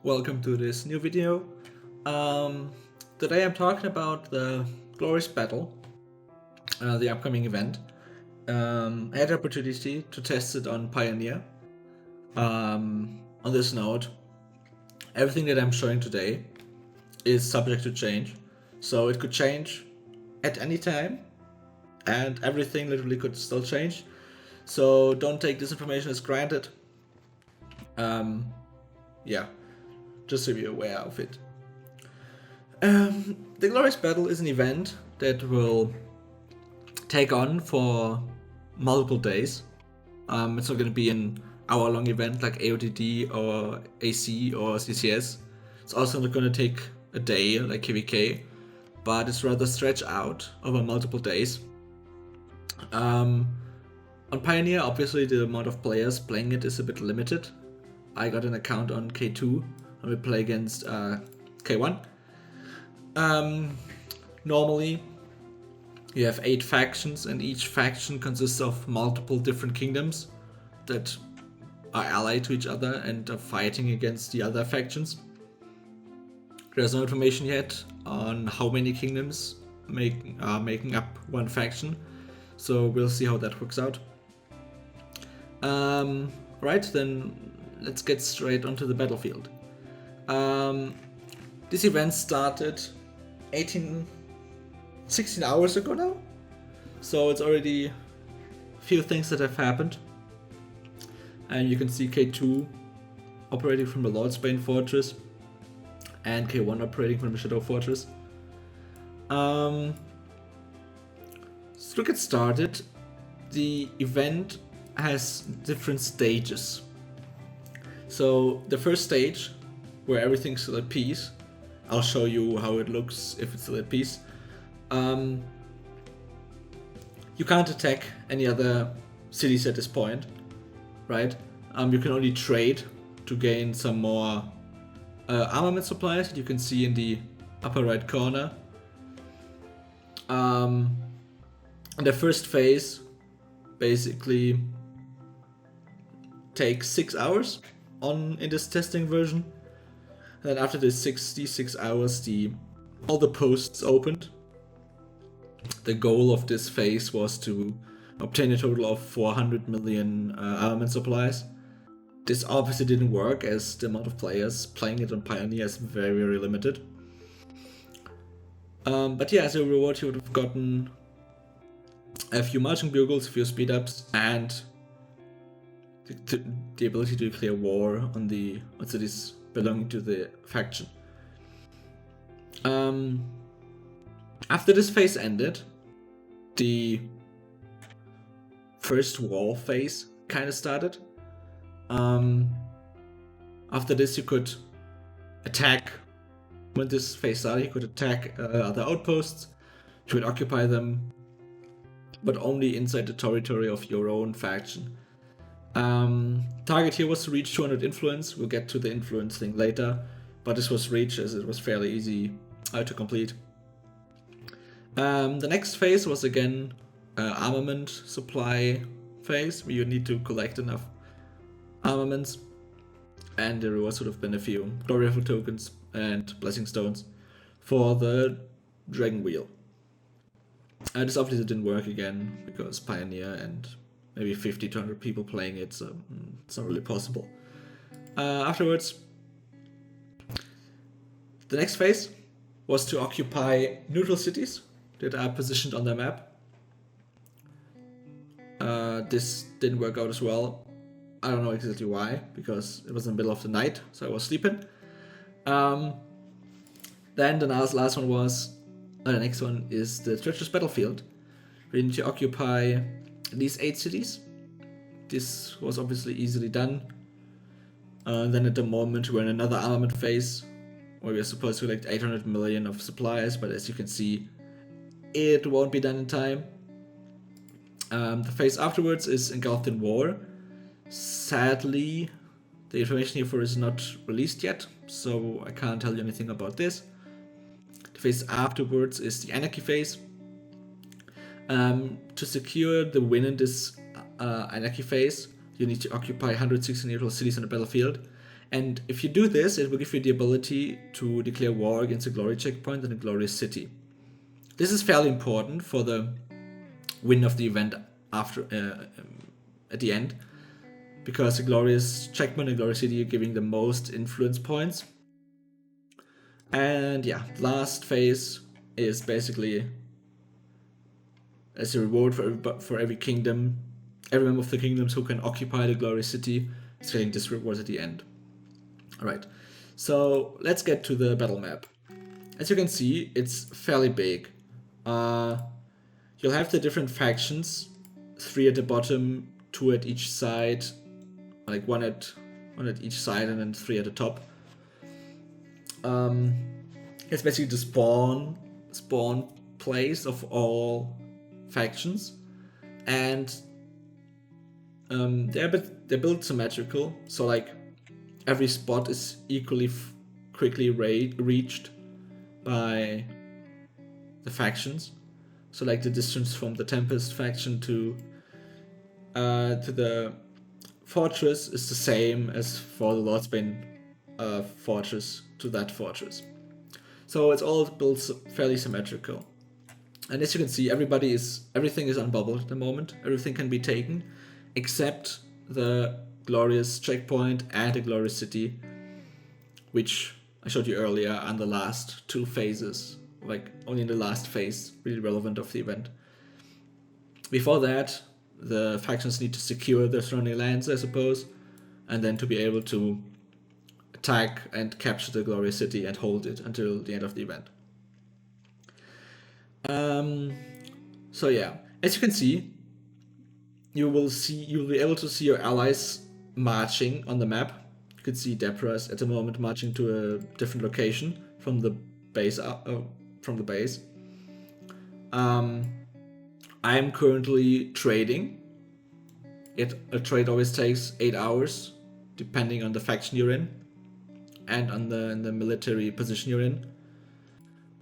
welcome to this new video. Today I'm talking about the Glorious Battle, the upcoming event. I had the opportunity to test it on Pioneer. On this note, everything that I'm showing today is subject to change, so it could change at any time, and everything literally could still change. So don't take this information as granted. Yeah, just to be aware of it. The Glorious Battle is an event that will take on for multiple days. It's not going to be an hour-long event like AOTD or AC or CCS. It's also not going to take a day like KVK, but it's rather stretched out over multiple days. On Pioneer, obviously the amount of players playing it is a bit limited. I got an account on K2 and we play against K1. Normally you have 8 factions, and each faction consists of multiple different kingdoms that are allied to each other and are fighting against the other factions. There's no information yet on how many kingdoms are making up one faction, so we'll see how that works out. Right, then let's get straight onto the battlefield. This event started 16 hours ago now, so it's already a few things that have happened. And you can see K2 operating from the Lordsbane Fortress and K1 operating from the Shadow Fortress. So to get started, the event has different stages. So the first stage, where everything's still at peace, I'll show you how it looks if it's still at peace. You can't attack any other cities at this point, right? You can only trade to gain some more armament supplies that you can see in the upper right corner. The first phase basically takes 6 hours in this testing version. And then after the 66 hours, all the posts opened. The goal of this phase was to obtain a total of 400 million armament supplies. This obviously didn't work, as the amount of players playing it on Pioneer is very, very limited. But yeah, as a reward you would have gotten a few marching bugles, a few speed ups, and the ability to declare war on cities belonging to the faction. After this phase ended, the first war phase kind of started. After this, you could attack. When this phase started, you could attack other outposts. You could occupy them, but only inside the territory of your own faction. Target here was to reach 200 influence. We'll get to the influence thing later, but this was reached as it was fairly easy to complete. The next phase was again armament supply phase, where you need to collect enough armaments, and there was sort of been a few glory raffle tokens and blessing stones for the dragon wheel. This obviously didn't work again because Pioneer and maybe 50 to 100 people playing it, so it's not really possible. Afterwards, the next phase was to occupy neutral cities that are positioned on the map. This didn't work out as well. I don't know exactly why, because it was in the middle of the night, so I was sleeping. Then the last one was, the next one is the treacherous battlefield. We need to occupy these 8 cities. This was obviously easily done. Then at the moment we're in another armament phase, where we're supposed to collect 800 million of supplies, but as you can see, it won't be done in time. The phase afterwards is engulfed in war. Sadly, the information here for is not released yet, so I can't tell you anything about this. The phase afterwards is the anarchy phase. To secure the win in this anarchy phase, you need to occupy 160 neutral cities on the battlefield, And if you do this, it will give you the ability to declare war against a glory checkpoint and a glorious city. This is fairly important for the win of the event after at the end, because the glorious checkpoint and glorious city are giving the most influence points. And yeah, last phase is basically as a reward for every kingdom. Every member of the kingdoms who can occupy the glorious city is getting this reward at the end. Alright, so let's get to the battle map. As you can see, it's fairly big. You'll have the different factions, 3 at the bottom, 2 at each side, like one at each side, and then 3 at the top. It's basically the spawn place of all factions, and they're built symmetrical, so like every spot is equally quickly reached by the factions. So like the distance from the Tempest faction to the fortress is the same as for the Lordsbane fortress to that fortress. So it's all built fairly symmetrical. And as you can see, everything is unbubbled at the moment. Everything can be taken, except the glorious checkpoint and the glorious city, which I showed you earlier on the last 2 phases, like only in the last phase, really relevant of the event. Before that, the factions need to secure their surrounding lands, I suppose, and then to be able to attack and capture the glorious city and hold it until the end of the event. So yeah, as you can see, you'll be able to see your allies marching on the map. You can see Darius at the moment marching to a different location from the base. I'm currently trading. A trade always takes 8 hours, depending on the faction you're in and on the military position you're in.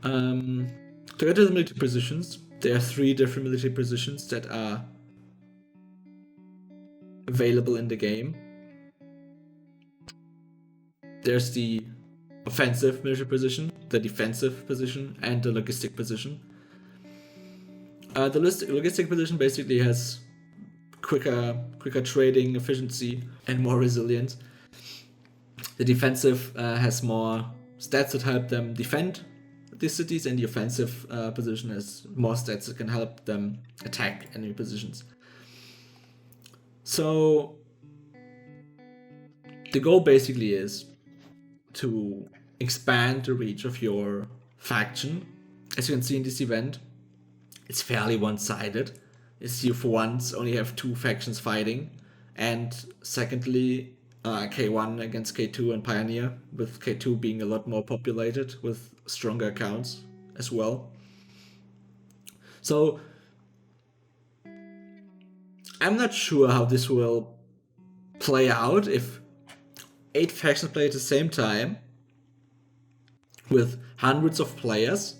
To get to the military positions, there are 3 different military positions that are available in the game. There's the offensive military position, the defensive position, and the logistic position. The logistic position basically has quicker trading efficiency and more resilience. The defensive has more stats that help them defend these cities, and the offensive position has more stats that can help them attack enemy positions. So the goal basically is to expand the reach of your faction. As you can see in this event, it's fairly one-sided. As you for once only have 2 factions fighting, and secondly K1 against K2 and Pioneer, with K2 being a lot more populated with stronger accounts as well. So I'm not sure how this will play out if 8 factions play at the same time with hundreds of players,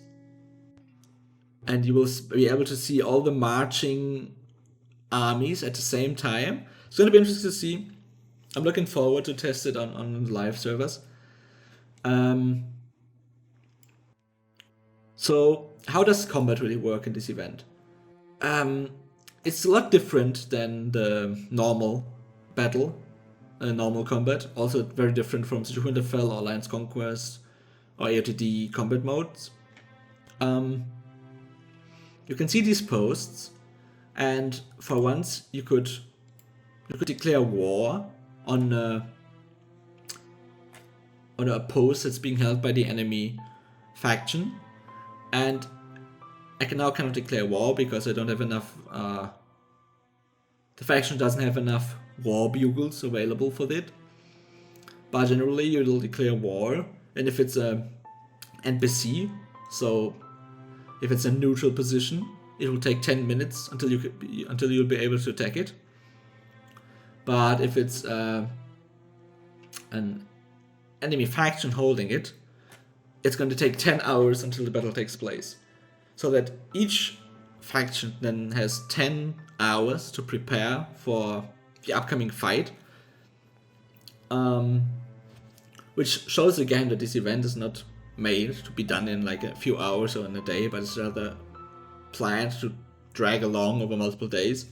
and you will be able to see all the marching armies at the same time. It's going to be interesting to see. I'm looking forward to test it on live servers. So how does combat really work in this event? It's a lot different than the normal battle, normal combat. Also very different from Siege of Winterfell or Alliance Conquest or AOTD combat modes. You can see these posts, and for once you could declare war on a post that's being held by the enemy faction, and I can now kind of declare war because I don't have enough. The faction doesn't have enough war bugles available for it. But generally, you'll declare war, and if it's a NPC, so if it's a neutral position, it will take 10 minutes until you'll be able to attack it. But if it's an enemy faction holding it, it's going to take 10 hours until the battle takes place. So that each faction then has 10 hours to prepare for the upcoming fight. which shows again that this event is not made to be done in like a few hours or in a day, but it's rather planned to drag along over multiple days,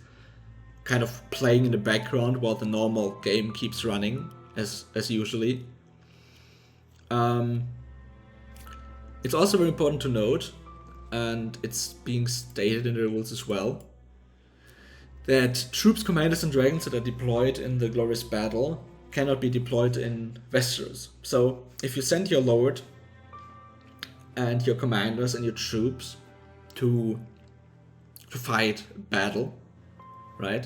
kind of playing in the background while the normal game keeps running as usually. It's also very important to note, and it's being stated in the rules as well, that troops, commanders, and dragons that are deployed in the glorious battle cannot be deployed in Westeros. So if you send your lord and your commanders and your troops to fight battle, right?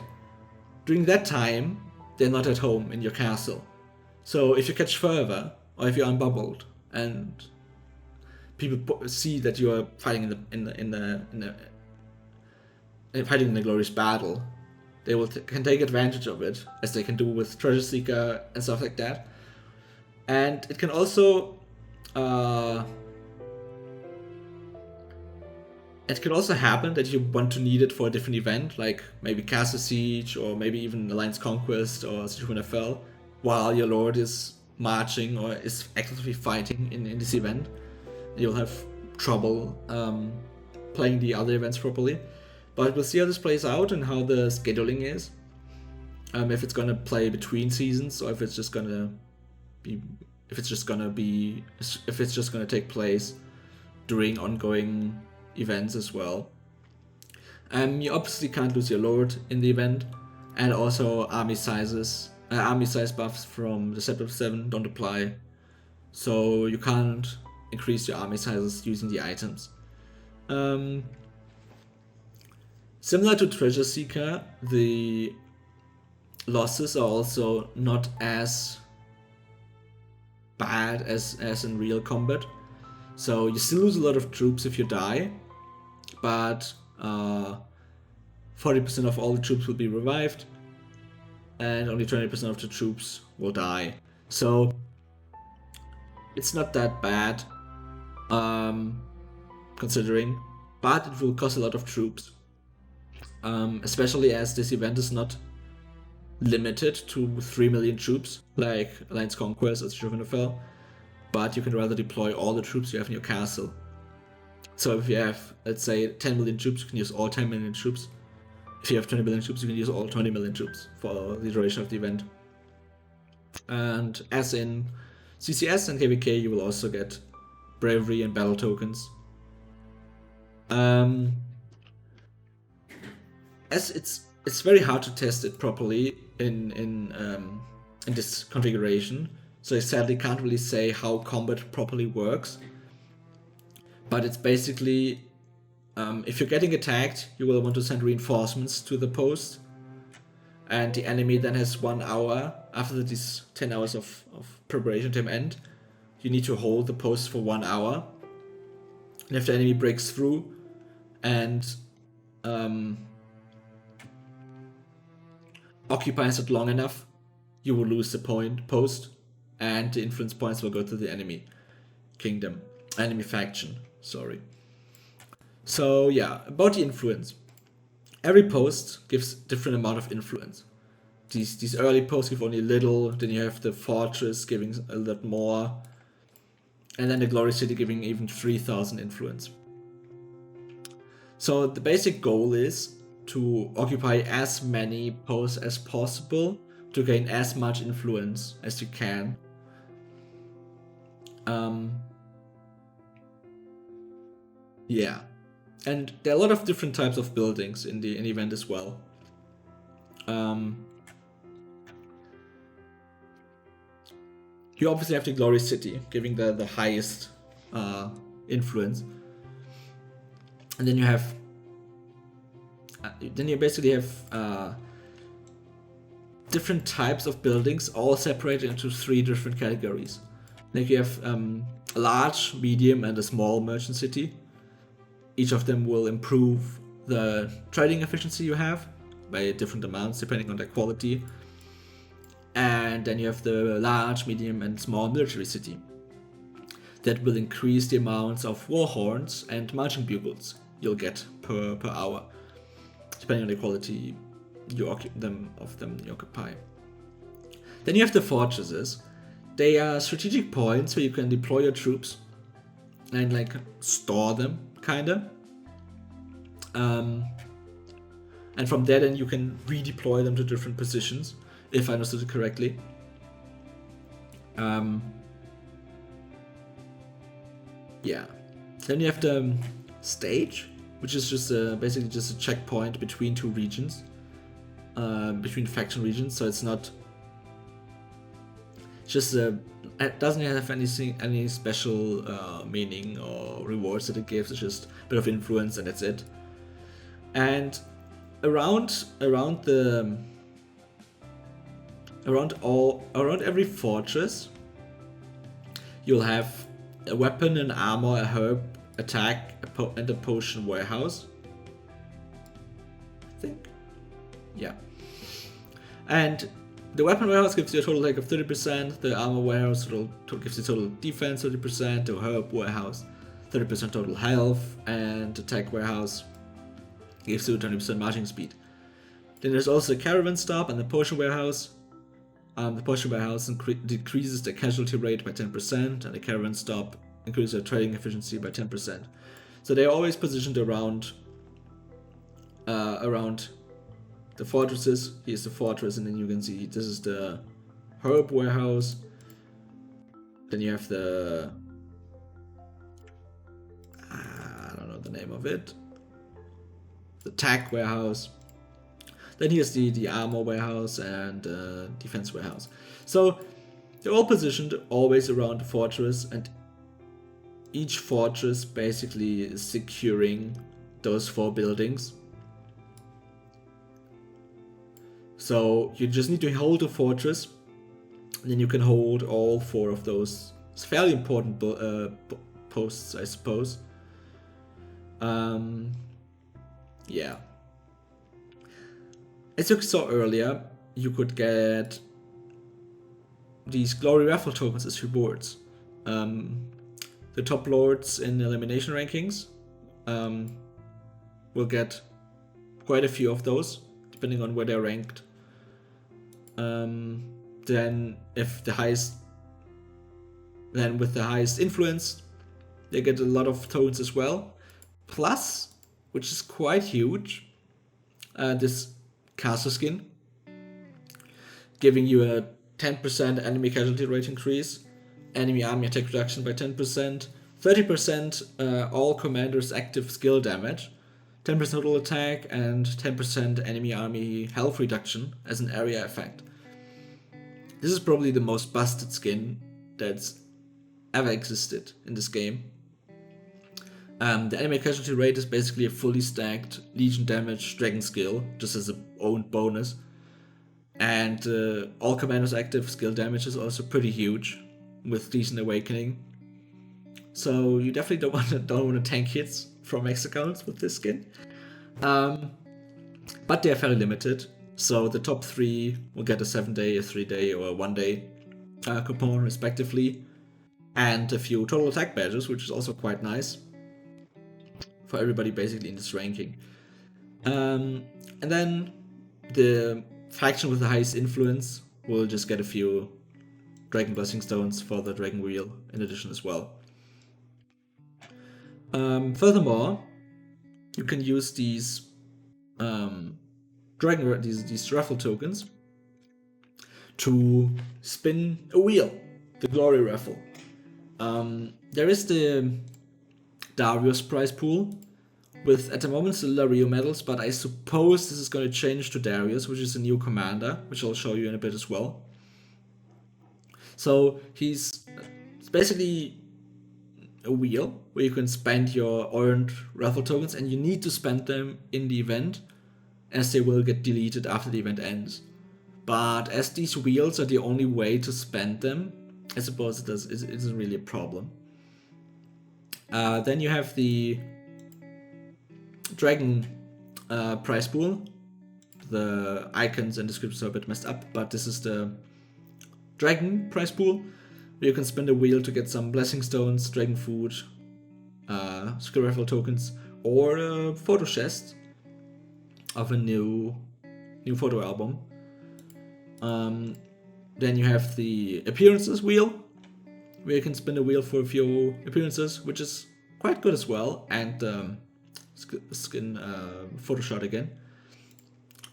During that time, they're not at home in your castle. So if you catch fervor, or if you're unbubbled, and people see that you are fighting fighting in the glorious battle, they can take advantage of it, as they can do with Treasure Seeker and stuff like that. And it can also happen that you want to need it for a different event, like maybe Castle Siege, or maybe even Alliance Conquest or Siege of Winterfell, while your lord is marching or is actively fighting in this event. You'll have trouble playing the other events properly. But we'll see how this plays out and how the scheduling is. If it's gonna play between seasons, or if it's just gonna take place during ongoing events as well. You obviously can't lose your lord in the event, and also army size buffs from the Scepter of 7 don't apply, so you can't increase your army sizes using the items. Similar to Treasure Seeker, the losses are also not as bad as in real combat. So you still lose a lot of troops if you die, but 40% of all the troops will be revived, and only 20% of the troops will die. So it's not that bad, considering, but it will cost a lot of troops. Especially as this event is not limited to 3 million troops, like Alliance Conquest or Siege of Winterfell, but you can rather deploy all the troops you have in your castle. So if you have, let's say, 10 million troops, you can use all 10 million troops. If you have 20 million troops, you can use all 20 million troops for the duration of the event. And as in CCS and KVK, you will also get bravery and battle tokens. As it's very hard to test it properly in this configuration, so I sadly can't really say how combat properly works. But it's basically, if you're getting attacked, you will want to send reinforcements to the post, and the enemy then has 1 hour after these 10 hours of preparation time end. You need to hold the post for 1 hour, and if the enemy breaks through and occupies it long enough, you will lose the post, and the influence points will go to the enemy faction. Sorry. So yeah, about the influence. Every post gives different amount of influence. These early posts give only a little, then you have the fortress giving a lot more, and then the Glory City giving even 3000 influence. So the basic goal is to occupy as many posts as possible to gain as much influence as you can. Yeah, and there are a lot of different types of buildings in the event as well. You obviously have the Glory City, giving the highest influence, and then you have basically have different types of buildings, all separated into 3 different categories. Like you have a large, medium, and a small merchant city. Each of them will improve the trading efficiency you have by different amounts depending on their quality. And then you have the large, medium, and small military city. That will increase the amounts of war horns and marching bugles you'll get per hour, depending on the quality you occupy. Then you have the fortresses. they are strategic points where you can deploy your troops and like store them, kinda. And from there then you can redeploy them to different positions, if I understood it correctly. Yeah. Then you have the stage, which is just basically just a checkpoint between two regions, between faction regions. So it's not just it doesn't have any special meaning or rewards that it gives. It's just a bit of influence and that's it. And around every fortress, you'll have a weapon, an armor, a herb, attack, and a potion warehouse. I think. Yeah. And the weapon warehouse gives you a total attack of 30%, the armor warehouse gives you total defense 30%, the herb warehouse 30% total health, and attack warehouse gives you 20% marching speed. Then there's also a caravan stop and the potion warehouse. The potion warehouse decreases the casualty rate by 10%, and the caravan stop increases the trading efficiency by 10%. So they're always positioned around the fortresses. Here's the fortress, and then you can see this is the herb warehouse. Then you have the I don't know the name of it. The attack warehouse. Then here's the armor warehouse and defense warehouse. So they're all positioned always around the fortress, and each fortress basically is securing those 4 buildings. So you just need to hold the fortress, and then you can hold all 4 of those. It's fairly important posts, I suppose. Yeah. As you saw earlier, you could get these glory raffle tokens as rewards. The top lords in elimination rankings will get quite a few of those, depending on where they're ranked. Then with the highest influence, they get a lot of tokens as well. Plus, which is quite huge, this castle skin, giving you a 10% enemy casualty rate increase, enemy army attack reduction by 10%, 30% all commanders active skill damage, 10% total attack, and 10% enemy army health reduction as an area effect. This is probably the most busted skin that's ever existed in this game. The enemy casualty rate is basically a fully stacked Legion damage dragon skill, just as an own bonus. And all commanders active skill damage is also pretty huge with Legion Awakening. So you definitely don't want to tank hits from X accounts with this skin. But they are fairly limited. So the top 3 will get a 7-day, a 3-day, or a 1-day coupon respectively. And a few total attack badges, which is also quite nice for everybody basically in this ranking. And then the faction with the highest influence will just get a few Dragon Blessing Stones for the Dragon Wheel in addition as well. Furthermore, you can use these these raffle tokens to spin a wheel, the Glory Raffle. There is the Darius prize pool with at the moment still Rio medals, but I suppose this is going to change to Darius, which is a new commander, which I'll show you in a bit as well. So it's basically a wheel where you can spend your earned raffle tokens, and you need to spend them in the event, as they will get deleted after the event ends. But as these wheels are the only way to spend them, I suppose it isn't really a problem. Then you have the Dragon prize pool. The icons and descriptions are a bit messed up, but this is the Dragon prize pool, where you can spend a wheel to get some blessing stones, dragon food, skill raffle tokens, or a photo chest of a new photo album. Then you have the appearances wheel, where you can spin the wheel for a few appearances, which is quite good as well, and skin photo shot again.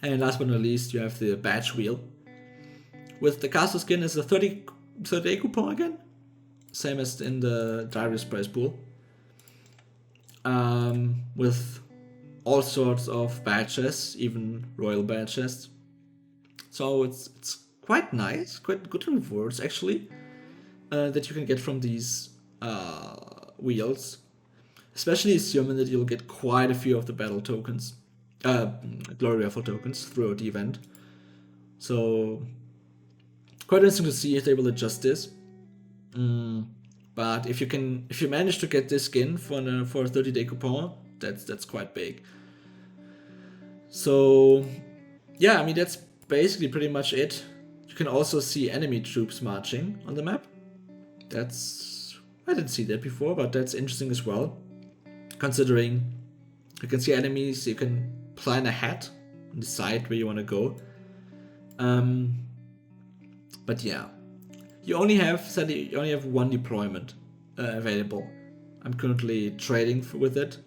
And last but not least, you have the badge wheel. With the castle skin is a 30-day coupon again, same as in the Darius prize pool. With all sorts of badges, even royal badges. So it's quite nice, quite good rewards actually, that you can get from these wheels. Especially assuming that you'll get quite a few of the battle tokens, glory raffle tokens throughout the event. So quite interesting to see if they will adjust this. But if you manage to get this skin for a 30-day coupon, that's quite big. So yeah, I mean that's basically pretty much it. You can also see enemy troops marching on the map. I didn't see that before, but that's interesting as well. Considering you can see enemies, you can plan ahead and decide where you want to go. But yeah, you only have one deployment available. I'm currently trading with it.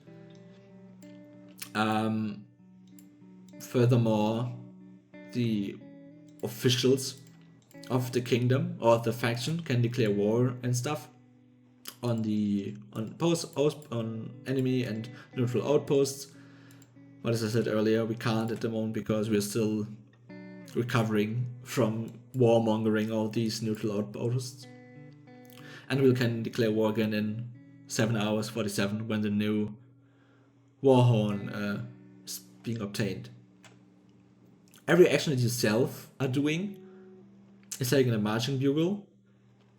Furthermore, the officials of the kingdom or the faction can declare war and stuff on enemy and neutral outposts. But as I said earlier, we can't at the moment because we're still recovering from warmongering all these neutral outposts. And we can declare war again in 7 hours 47 when the new war horn is being obtained. Every action that you yourself are doing is taking a marching bugle,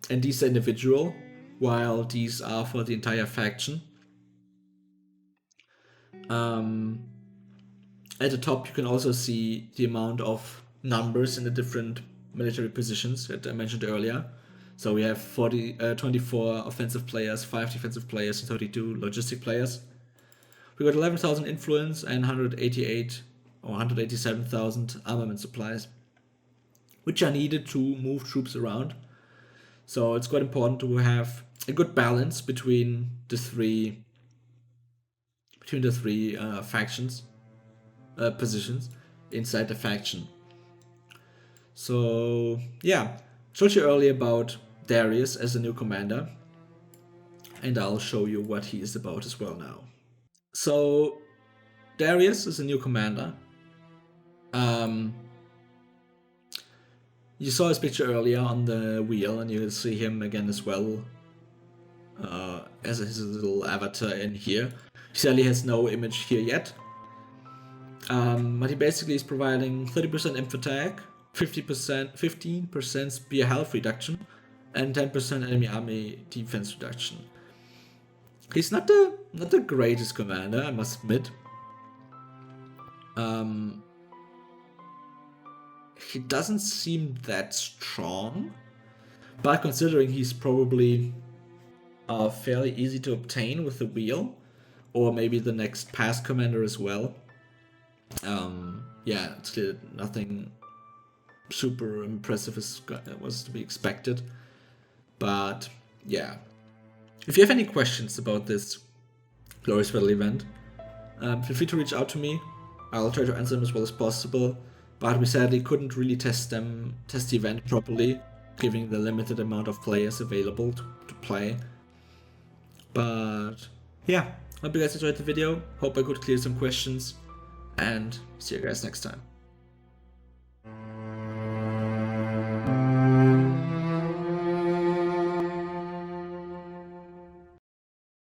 and these are individual, while these are for the entire faction. At the top you can also see the amount of numbers in the different military positions that I mentioned earlier. So we have 24 offensive players, 5 defensive players, and 32 logistic players. We got 11,000 influence and 188 or 187,000 armament supplies, which are needed to move troops around. So it's quite important to have a good balance between the three factions positions inside the faction. So yeah, showed you earlier about Darius as a new commander, and I'll show you what he is about as well now. So Darius is a new commander. You saw his picture earlier on the wheel, and you will see him again as well as his little avatar in here. He sadly has no image here yet, but he basically is providing 30% inf attack, 15% spear health reduction, and 10% enemy army defense reduction. He's not the greatest commander, I must admit. He doesn't seem that strong, but considering he's probably fairly easy to obtain with the wheel, or maybe the next pass commander as well. Yeah, it's clear nothing super impressive as was to be expected. But yeah, if you have any questions about this Glorious Battle event, feel free to reach out to me. I'll try to answer them as well as possible. But we sadly couldn't really test the event properly, given the limited amount of players available to play. But yeah, hope you guys enjoyed the video. Hope I could clear some questions, and see you guys next time.